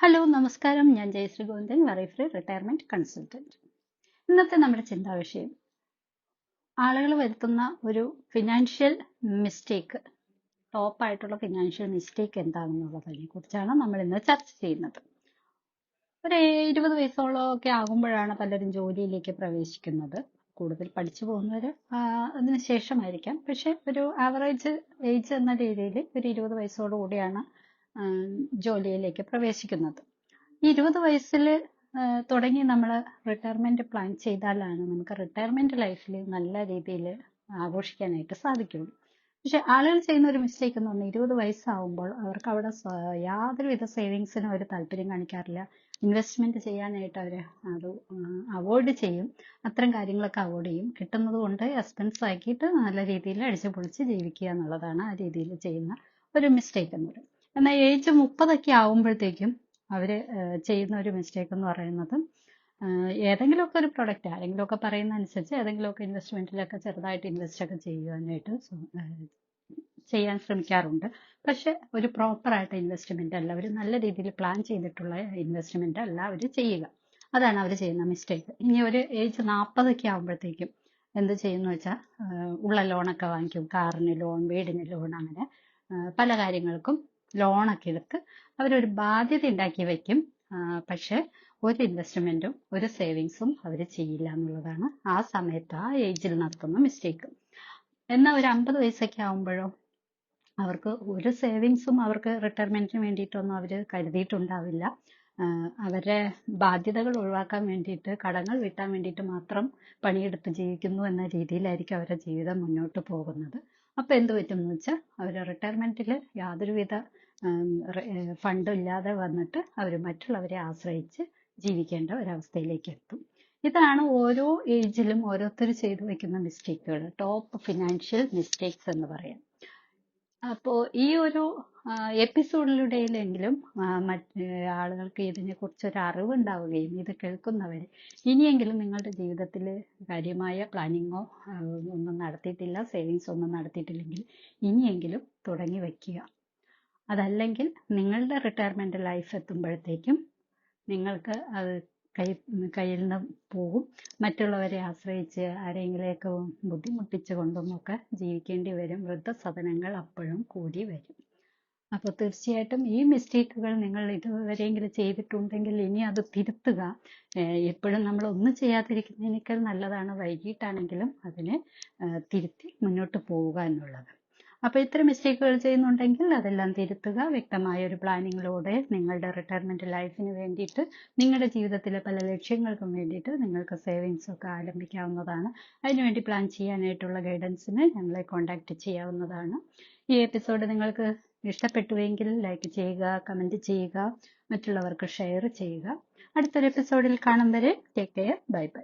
Hello നമസ്കാരം, ഞാൻ Jayashree Govindan, വറൈഫ്രീ retirement consultant. ഇന്നത്തെ നമ്മുടെ ചിന്താവിഷയം ആളുകൾ വരുത്തുന്ന ഒരു ഫിനാൻഷ്യൽ മിസ്റ്റേക്ക്, ടോപ്പായിട്ടുള്ള ഫിനാൻഷ്യൽ മിസ്റ്റേക്ക് എന്താണെന്നുള്ളതിനെ കുറിച്ചാണ് നമ്മൾ ഇന്ന് ചർച്ച ചെയ്യുന്നത്. ഒരു 20 വയസ്സോളം ഒക്കെ ആകുമ്പോഴാണ് പലരും ജോലിയിലേക്ക് പ്രവേശിക്കുന്നത്. കൂടുതൽ പഠിച്ചു പോകുന്നവർ അതിന് ശേഷമായിരിക്കാം. പക്ഷെ ഒരു ആവറേജ് ഏജ് എന്ന രീതിയിൽ ഒരു 20 വയസ്സോടുകൂടിയാണ് ജോലിയിലേക്ക് പ്രവേശിക്കുന്നത്. ഈ 20 വയസ്സിൽ തുടങ്ങി നമ്മൾ റിട്ടയർമെന്റ് പ്ലാൻ ചെയ്താലാണ് നമുക്ക് റിട്ടയർമെന്റ് ലൈഫിൽ നല്ല രീതിയിൽ ആഘോഷിക്കാനായിട്ട് സാധിക്കുള്ളൂ. പക്ഷെ ആളുകൾ ചെയ്യുന്ന ഒരു മിസ്റ്റേക്ക് എന്ന് പറഞ്ഞാൽ 20 വയസ്സാവുമ്പോൾ അവർക്ക് അവിടെ യാതൊരുവിധ സേവിങ്സിനും അവർ താല്പര്യം കാണിക്കാറില്ല. ഇൻവെസ്റ്റ്മെന്റ് ചെയ്യാനായിട്ട് അവർ അത് അവോയ്ഡ് ചെയ്യും. അത്തരം കാര്യങ്ങളൊക്കെ അവോയ്ഡ് ചെയ്യും. കിട്ടുന്നത് കൊണ്ട് എക്സ്പെൻസ് ആക്കിയിട്ട് നല്ല രീതിയിൽ അടിച്ചു പൊളിച്ച് ജീവിക്കുക എന്നുള്ളതാണ് ആ രീതിയിൽ ചെയ്യുന്ന ഒരു മിസ്റ്റേക്ക് എന്ന് പറയുന്നത്. എന്നാൽ ഏജ് 30 ആവുമ്പോഴത്തേക്കും അവര് ചെയ്യുന്ന ഒരു മിസ്റ്റേക്ക് എന്ന് പറയുന്നത് ഏതെങ്കിലുമൊക്കെ ഒരു പ്രൊഡക്റ്റ് ആരെങ്കിലുമൊക്കെ പറയുന്ന അനുസരിച്ച് ഏതെങ്കിലുമൊക്കെ ഇൻവെസ്റ്റ്മെന്റിലൊക്കെ ചെറുതായിട്ട് ഇൻവെസ്റ്റ് ഒക്കെ ചെയ്യാൻ ശ്രമിക്കാറുണ്ട്. പക്ഷെ ഒരു പ്രോപ്പർ ആയിട്ട് ഇൻവെസ്റ്റ്മെന്റ് അല്ല, ഒരു നല്ല രീതിയിൽ പ്ലാൻ ചെയ്തിട്ടുള്ള ഇൻവെസ്റ്റ്മെന്റ് അല്ല അവർ ചെയ്യുക. അതാണ് അവർ ചെയ്യുന്ന മിസ്റ്റേക്ക്. ഇനി ഒരു ഏജ് 40 ആകുമ്പോഴത്തേക്കും എന്ത് ചെയ്യുന്നു വെച്ചാൽ ഉള്ള ലോണൊക്കെ വാങ്ങിക്കും. കാറിന് ലോൺ, വീടിന് ലോൺ, അങ്ങനെ പല കാര്യങ്ങൾക്കും ലോണൊക്കെ എടുത്ത് അവരൊരു ബാധ്യത ഉണ്ടാക്കി വെക്കും. പക്ഷെ ഒരു ഇൻവെസ്റ്റ്മെന്റും ഒരു സേവിങ്സും അവർ ചെയ്യില്ല എന്നുള്ളതാണ് ആ സമയത്ത് ആ ഏജിൽ നടത്തുന്ന മിസ്റ്റേക്ക്. എന്നാൽ ഒരു 50 വയസ്സൊക്കെ ആകുമ്പോഴോ അവർക്ക് ഒരു സേവിങ്സും അവർക്ക് റിട്ടയർമെന്റിന് വേണ്ടിയിട്ടൊന്നും അവർ കരുതിയിട്ടുണ്ടാവില്ല. അവരുടെ ബാധ്യതകൾ ഒഴിവാക്കാൻ വേണ്ടിയിട്ട്, കടങ്ങൾ വീട്ടാൻ വേണ്ടിയിട്ട് മാത്രം പണിയെടുത്ത് ജീവിക്കുന്നു എന്ന രീതിയിലായിരിക്കും അവരുടെ ജീവിതം മുന്നോട്ട് പോകുന്നത്. അപ്പൊ എന്ത് പറ്റുമെന്ന് വെച്ചാൽ അവർ റിട്ടയർമെന്റിൽ യാതൊരുവിധ ഫണ്ടും ഇല്ലാതെ വന്നിട്ട് അവർ മറ്റുള്ളവരെ ആശ്രയിച്ച് ജീവിക്കേണ്ട ഒരവസ്ഥയിലേക്ക് എത്തും. ഇതാണ് ഓരോ ഏജിലും ഓരോരുത്തർ ചെയ്തു വെക്കുന്ന മിസ്റ്റേക്കുകൾ, ടോപ്പ് ഫിനാൻഷ്യൽ മിസ്റ്റേക്സ് എന്ന് പറയാം. അപ്പോൾ ഈ ഒരു എപ്പിസോഡിലൂടെയെങ്കിലും മറ്റ് ആളുകൾക്ക് ഇതിനെക്കുറിച്ച് ഒരു അറിവുണ്ടാവുകയും ഇത് കേൾക്കുന്നവർ ഇനിയെങ്കിലും നിങ്ങളുടെ ജീവിതത്തിൽ കാര്യമായ പ്ലാനിങ്ങോ ഒന്നും നടത്തിയിട്ടില്ല, സേവിങ്സ് ഒന്നും നടത്തിയിട്ടില്ലെങ്കിൽ ഇനിയെങ്കിലും തുടങ്ങി വയ്ക്കുക. അതല്ലെങ്കിൽ നിങ്ങളുടെ റിട്ടയർമെന്റ് ലൈഫ് എത്തുമ്പോഴത്തേക്കും നിങ്ങൾക്ക് അത് കയ്യിൽ നിന്ന് പോകും. മറ്റുള്ളവരെ ആശ്രയിച്ച് ആരെങ്കിലെയൊക്കെ ബുദ്ധിമുട്ടിച്ചു കൊണ്ടൊന്നൊക്കെ ജീവിക്കേണ്ടി വരും. വൃദ്ധസദനങ്ങൾ അപ്പോഴും കൂടി വരും. അപ്പോൾ തീർച്ചയായിട്ടും ഈ മിസ്റ്റേക്കുകൾ നിങ്ങൾ ഇതുവരെയെങ്കിലും ചെയ്തിട്ടുണ്ടെങ്കിൽ ഇനി അത് തിരുത്തുക. എപ്പോഴും നമ്മൾ ഒന്നും ചെയ്യാതിരിക്കുന്നതിനേക്കാൾ നല്ലതാണ് വൈകിട്ടാണെങ്കിലും അതിനെ തിരുത്തി മുന്നോട്ട് പോവുക എന്നുള്ളത്. അപ്പോൾ ഇത്തരം മിസ്റ്റേക്കുകൾ ചെയ്യുന്നുണ്ടെങ്കിൽ അതെല്ലാം തിരുത്തുക. വ്യക്തമായ ഒരു പ്ലാനിങ്ങിലൂടെ നിങ്ങളുടെ റിട്ടയർമെന്റ് ലൈഫിന് വേണ്ടിയിട്ട്, നിങ്ങളുടെ ജീവിതത്തിലെ പല ലക്ഷ്യങ്ങൾക്കും വേണ്ടിയിട്ട് നിങ്ങൾക്ക് സേവിങ്സ് ഒക്കെ ആരംഭിക്കാവുന്നതാണ്. അതിനുവേണ്ടി പ്ലാൻ ചെയ്യാനായിട്ടുള്ള ഗൈഡൻസിന് ഞങ്ങളെ കോൺടാക്ട് ചെയ്യാവുന്നതാണ്. ഈ എപ്പിസോഡ് നിങ്ങൾക്ക് ഇഷ്ടപ്പെട്ടുവെങ്കിൽ ലൈക്ക് ചെയ്യുക, കമന്റ് ചെയ്യുക, മറ്റുള്ളവർക്ക് ഷെയർ ചെയ്യുക. അടുത്തൊരു എപ്പിസോഡിൽ കാണും വരെ ടേക്ക് കെയർ, ബൈ ബൈ.